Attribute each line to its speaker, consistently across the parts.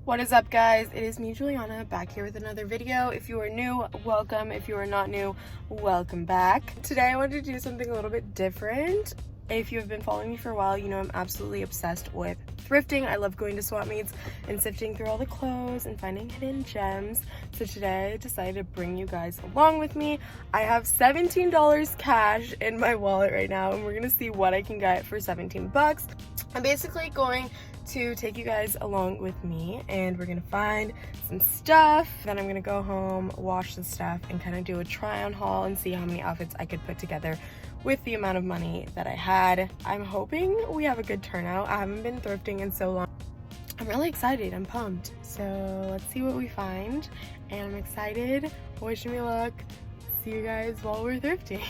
Speaker 1: What is up, guys? It is me, Juliana, back here with another video. If you are new, welcome. If you are not new, welcome back. Today I wanted to do something a little bit different. If you have been following me for a while, you know I'm absolutely obsessed with thrifting. I love going to swap meets and sifting through all the clothes and finding hidden gems. So today I decided to bring you guys along with me. I have $17 cash in my wallet right now, and we're gonna see what I can get for 17 bucks. I'm basically going to take you guys along with me, and we're gonna find some stuff. Then I'm gonna go home, wash the stuff, and kind of do a try on haul and see how many outfits I could put together with the amount of money that I had. I'm hoping we have a good turnout. I haven't been thrifting in so long. I'm really excited. I'm pumped. So let's see what we find. And I'm excited. Wish me luck. See you guys while we're thrifting.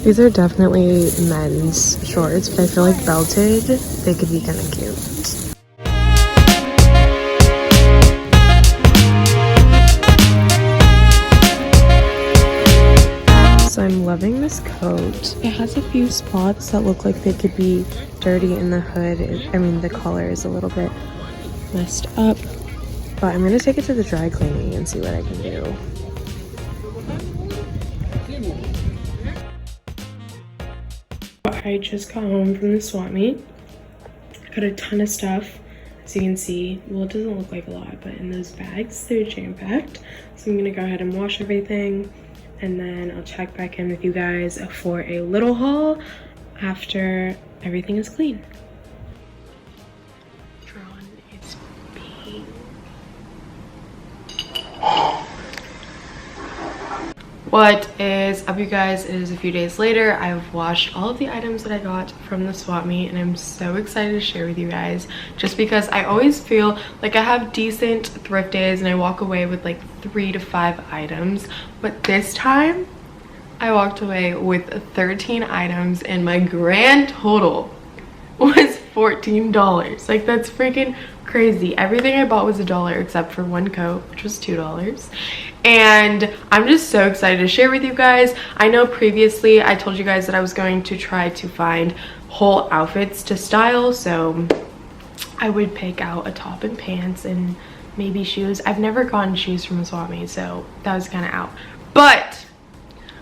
Speaker 1: These are definitely men's shorts, but I feel like belted, they could be kind of cute. So I'm loving this coat. It has a few spots that look like they could be dirty in the hood. I mean, the collar is a little bit messed up, but I'm gonna take it to the dry cleaning and see what I can do. I just got home from the swap meet. Got a ton of stuff, as you can see. Well, it doesn't look like a lot, but in those bags, they're jam-packed. So I'm gonna go ahead and wash everything, and then I'll check back in with you guys for a little haul after everything is clean. Drawn is pink. What is up, you guys? It is a few days later. I've washed all of the items that I got from the swap meet, and I'm so excited to share with you guys, just because I always feel like I have decent thrift days and I walk away with like 3 to 5 items, but this time I walked away with 13 items and my grand total was $14. Like, that's freaking crazy. Everything I bought was $1 except for one coat, which was $2. And I'm just so excited to share with you guys. I know previously I told you guys that I was going to try to find whole outfits to style, so I would pick out a top and pants and maybe shoes. I've never gotten shoes from a swap meet, so that was kind of out. But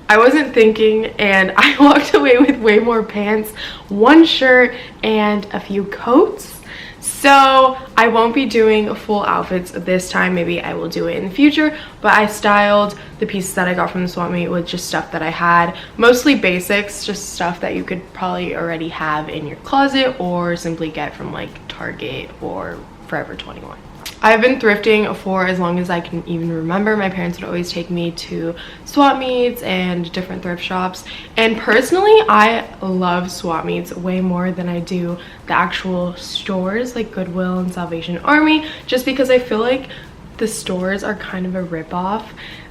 Speaker 1: I wasn't thinking, and I walked away with way more pants, one shirt, and a few coats. So I won't be doing full outfits this time. Maybe I will do it in the future, but I styled the pieces that I got from the swap meet with just stuff that I had, mostly basics, just stuff that you could probably already have in your closet or simply get from like Target or Forever 21. I've been thrifting for as long as I can even remember. My parents would always take me to swap meets and different thrift shops. And personally, I love swap meets way more than I do the actual stores like Goodwill and Salvation Army, just because I feel like the stores are kind of a ripoff.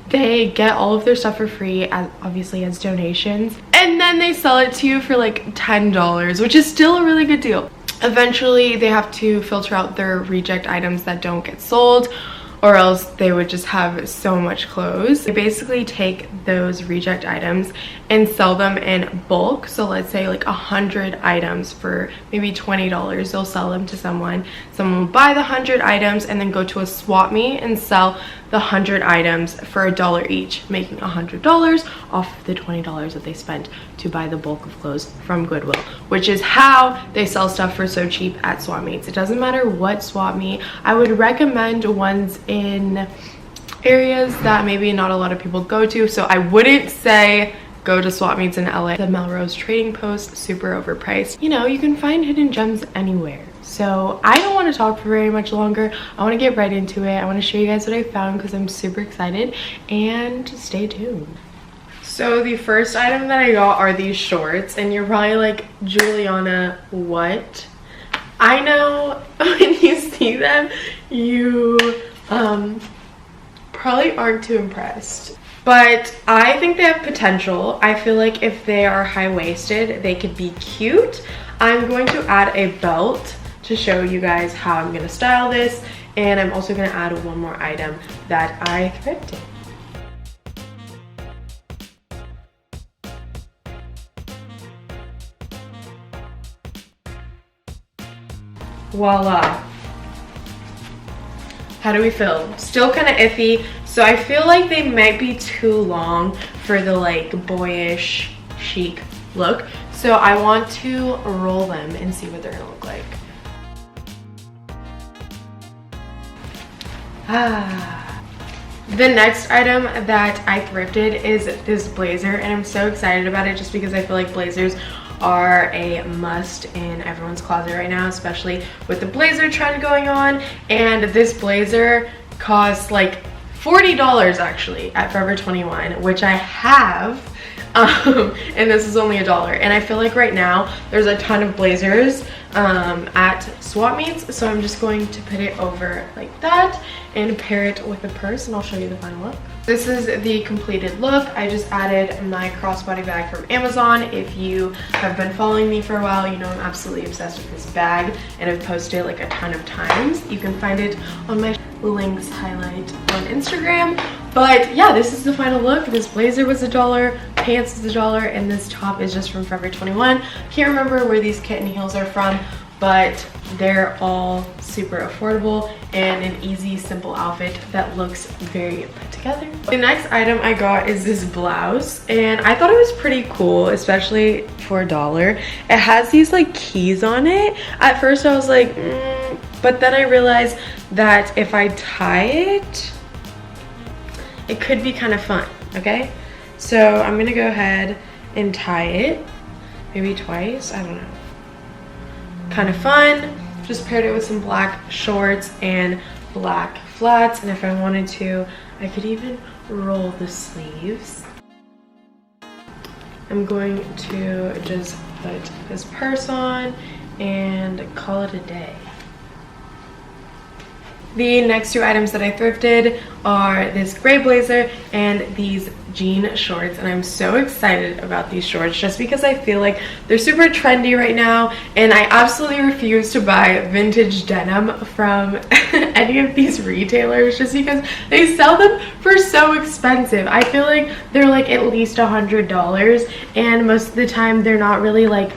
Speaker 1: They get all of their stuff for free, obviously as donations, and then they sell it to you for like $10, which is still a really good deal. Eventually they have to filter out their reject items that don't get sold, or else they would just have so much clothes. They basically take those reject items and sell them in bulk. So let's say like 100 items for maybe $20. They'll sell them to someone. Someone will buy the 100 items and then go to a swap meet and sell the 100 items for $1 each, making $100 off of the $20 that they spent to buy the bulk of clothes from Goodwill, which is how they sell stuff for so cheap at swap meets. It doesn't matter what swap meet. I would recommend ones in areas that maybe not a lot of people go to. So I wouldn't say go to swap meets in LA. The Melrose Trading Post, super overpriced. You know, you can find hidden gems anywhere. So I don't want to talk for very much longer. I want to get right into it. I want to show you guys what I found because I'm super excited, and stay tuned. So the first item that I got are these shorts, and you're probably like, Juliana, what? I know when you see them, you probably aren't too impressed. But I think they have potential. I feel like if they are high-waisted, they could be cute. I'm going to add a belt to show you guys how I'm gonna style this, and I'm also gonna add one more item that I thrifted. Voila. How do we feel? Still kind of iffy. So I feel like they might be too long for the like boyish chic look. So I want to roll them and see what they're gonna look like. The next item that I thrifted is this blazer, and I'm so excited about it just because I feel like blazers are a must in everyone's closet right now, especially with the blazer trend going on. And this blazer costs like $40 actually at Forever 21, which I have. And this is only $1, and I feel like right now there's a ton of blazers at swap meets, so I'm just going to put it over like that and pair it with a purse, and I'll show you the final look. This is the completed look. I just added my crossbody bag from Amazon. If you have been following me for a while, you know I'm absolutely obsessed with this bag, and I've posted it like a ton of times. You can find it on my links highlight on Instagram. But yeah, this is the final look. This blazer was $1, pants is $1, and this top is just from Forever 21. Can't remember where these kitten heels are from, but they're all super affordable and an easy, simple outfit that looks very put together. The next item I got is this blouse, and I thought it was pretty cool, especially for $1. It has these like keys on it. At first I was like, but then I realized that if I tie it, it could be kind of fun, okay? So I'm gonna go ahead and tie it, maybe twice, I don't know. Kind of fun. Just paired it with some black shorts and black flats, and if I wanted to, I could even roll the sleeves. I'm going to just put this purse on and call it a day. The next two items that I thrifted are this gray blazer and these jean shorts, and I'm so excited about these shorts just because I feel like they're super trendy right now, and I absolutely refuse to buy vintage denim from any of these retailers just because they sell them for so expensive. I feel like they're like at least $100, and most of the time they're not really like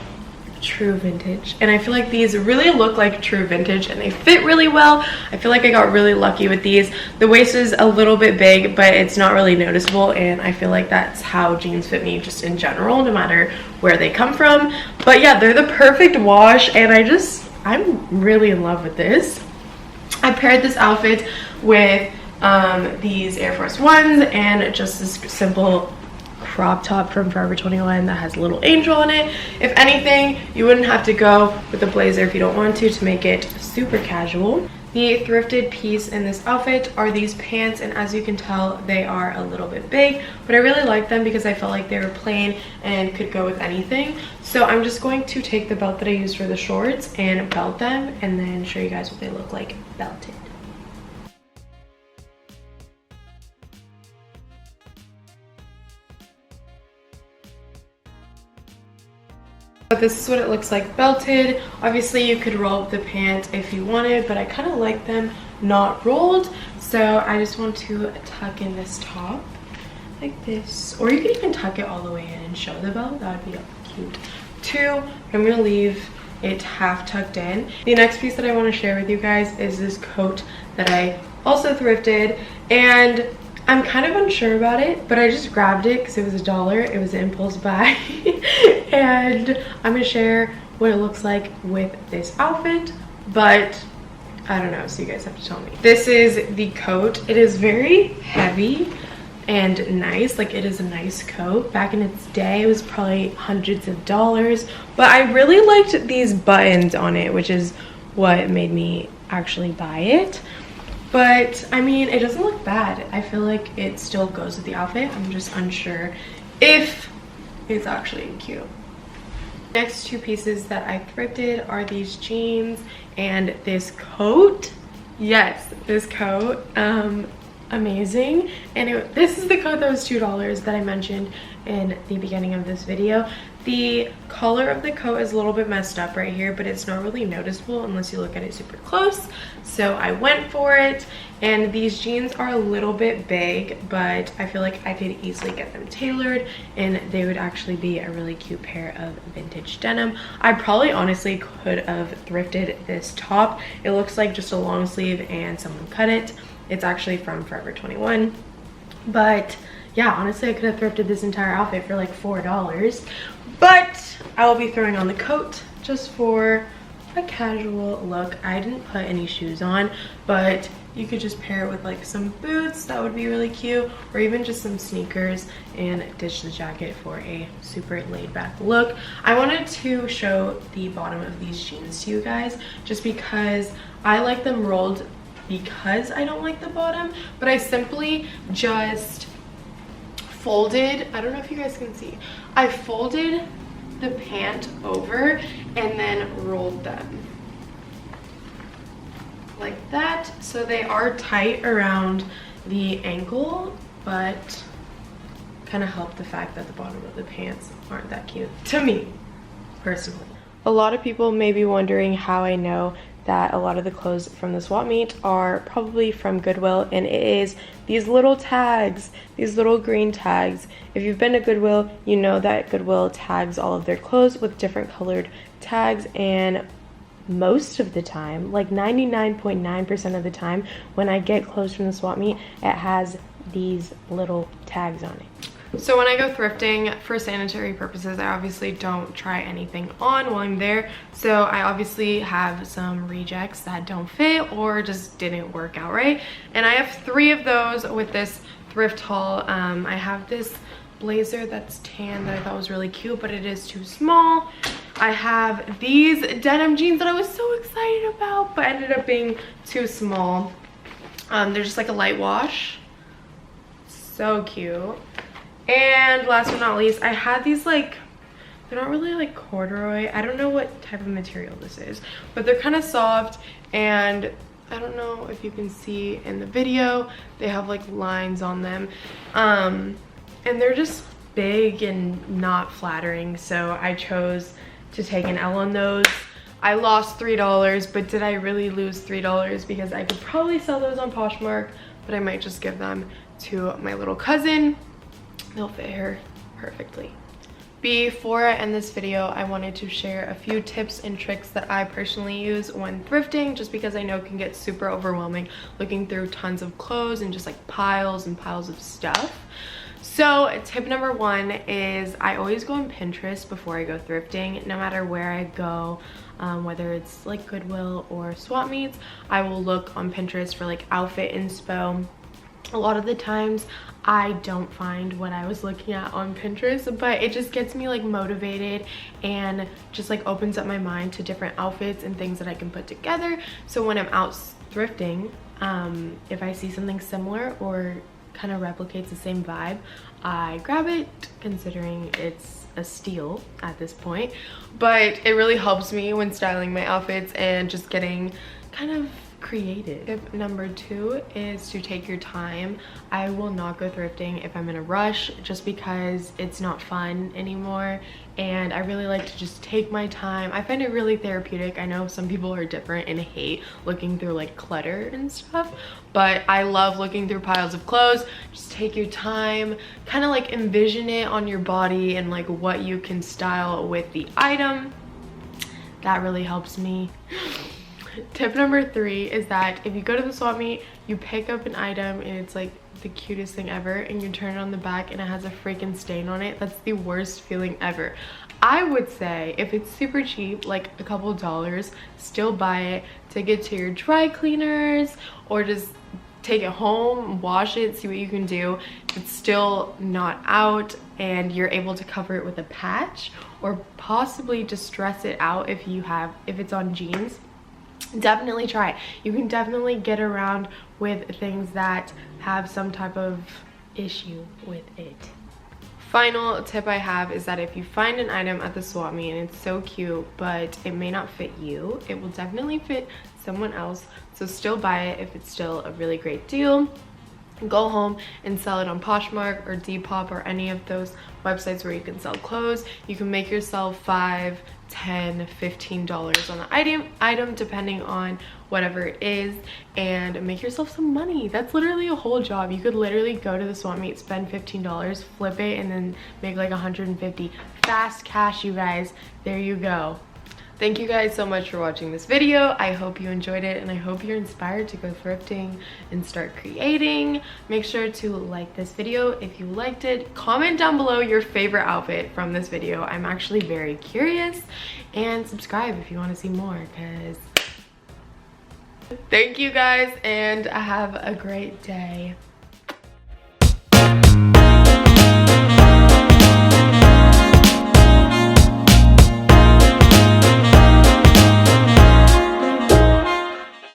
Speaker 1: true vintage, and I feel like these really look like true vintage and they fit really well. I feel like I got really lucky with these. The waist is a little bit big, but it's not really noticeable, and I feel like that's how jeans fit me just in general, no matter where they come from. But yeah, they're the perfect wash, and I'm really in love with this. I paired this outfit with these Air Force Ones and just this simple crop top from Forever 21 that has a little angel on it. If anything, you wouldn't have to go with the blazer if you don't want to make it super casual. The thrifted piece in this outfit are these pants, and as you can tell, they are a little bit big, but I really like them because I felt like they were plain and could go with anything. So I'm just going to take the belt that I used for the shorts and belt them, and then show you guys what they look like belted. But this is what it looks like belted. Obviously you could roll up the pant if you wanted, but I kind of like them not rolled, so I just want to tuck in this top like this, or you could even tuck it all the way in and show the belt. That would be cute too. I'm gonna leave it half tucked in. The next piece that I want to share with you guys is this coat that I also thrifted, and I'm kind of unsure about it, but I just grabbed it because it was $1. It was an impulse buy. And I'm gonna share what it looks like with this outfit, but I don't know, so you guys have to tell me. This is the coat. It is very heavy and nice. Like, it is a nice coat. Back in its day, it was probably hundreds of dollars, but I really liked these buttons on it, which is what made me actually buy it. But I mean, it doesn't look bad. I feel like it still goes with the outfit. I'm just unsure if it's actually cute. Next two pieces that I thrifted are these jeans and this coat. Yes, this coat. amazing. And this is the coat that was $2 that I mentioned in the beginning of this video. The collar of the coat is a little bit messed up right here, but it's not really noticeable unless you look at it super close. So I went for it, and these jeans are a little bit big, but I feel like I could easily get them tailored and they would actually be a really cute pair of vintage denim. I probably honestly could have thrifted this top. It looks like just a long sleeve and someone cut it. It's actually from Forever 21, but yeah, honestly, I could have thrifted this entire outfit for like $4, but I will be throwing on the coat just for a casual look. I didn't put any shoes on, but you could just pair it with like some boots. That would be really cute, or even just some sneakers and ditch the jacket for a super laid back look. I wanted to show the bottom of these jeans to you guys just because I like them rolled because I don't like the bottom, but I simply just folded, I don't know if you guys can see, I folded the pant over and then rolled them like that, so they are tight around the ankle, but kind of help the fact that the bottom of the pants aren't that cute to me personally. A lot of people may be wondering how I know that a lot of the clothes from the swap meet are probably from Goodwill, and it is these little tags, these little green tags. If you've been to Goodwill, you know that Goodwill tags all of their clothes with different colored tags, and most of the time, like 99.9% of the time, when I get clothes from the swap meet, it has these little tags on it. So when I go thrifting for sanitary purposes, I obviously don't try anything on while I'm there. So I obviously have some rejects that don't fit or just didn't work out right. And I have 3 of those with this thrift haul. I have this blazer that's tan that I thought was really cute, but it is too small. I have these denim jeans that I was so excited about, but ended up being too small. They're just like a light wash. So cute. And last but not least, I had these, like, they're not really like corduroy. I don't know what type of material this is, but they're kind of soft, and I don't know if you can see in the video, they have like lines on them. And they're just big and not flattering, so I chose to take an L on those. I lost $3, but did I really lose $3? Because I could probably sell those on Poshmark, but I might just give them to my little cousin. They'll fit her perfectly. Before I end this video, I wanted to share a few tips and tricks that I personally use when thrifting, just because I know it can get super overwhelming looking through tons of clothes and just like piles and piles of stuff. So tip number 1 is I always go on Pinterest before I go thrifting. No matter where I go, whether it's like Goodwill or swap meets, I will look on Pinterest for like outfit inspo. A lot of the times I don't find what I was looking at on Pinterest, but it just gets me like motivated and just like opens up my mind to different outfits and things that I can put together. So when I'm out thrifting, if I see something similar or kind of replicates the same vibe, I grab it, considering it's a steal at this point. But it really helps me when styling my outfits and just getting kind of creative. Tip number 2 is to take your time. I will not go thrifting if I'm in a rush, just because it's not fun anymore, and I really like to just take my time. I find it really therapeutic. I know some people are different and hate looking through like clutter and stuff, but I love looking through piles of clothes. Just take your time, kind of like envision it on your body and like what you can style with the item. That really helps me. Tip number 3 is that if you go to the swap meet, you pick up an item and it's like the cutest thing ever, and you turn it on the back and it has a freaking stain on it. That's the worst feeling ever. I would say if it's super cheap, like a couple dollars, still buy it. Take it to your dry cleaners or just take it home, wash it, see what you can do. If it's still not out and you're able to cover it with a patch or possibly distress it out if it's on jeans, definitely try it. You can definitely get around with things that have some type of issue with it. Final tip I have is that if you find an item at the swap meet and it's so cute but it may not fit you, it will definitely fit someone else, so still buy it if it's still a really great deal. go home and sell it on Poshmark or Depop or any of those websites where you can sell clothes. You can make yourself $5, $10, $15 on the item depending on whatever it is, and make yourself some money. That's literally a whole job. You could literally go to the swap meet, spend $15, flip it, and then make like 150. Fast cash, you guys. There you go. Thank you guys so much for watching this video. I hope you enjoyed it, and I hope you're inspired to go thrifting and start creating. Make sure to like this video if you liked it. Comment down below your favorite outfit from this video. I'm actually very curious. And subscribe if you want to see more, because thank you guys, and have a great day.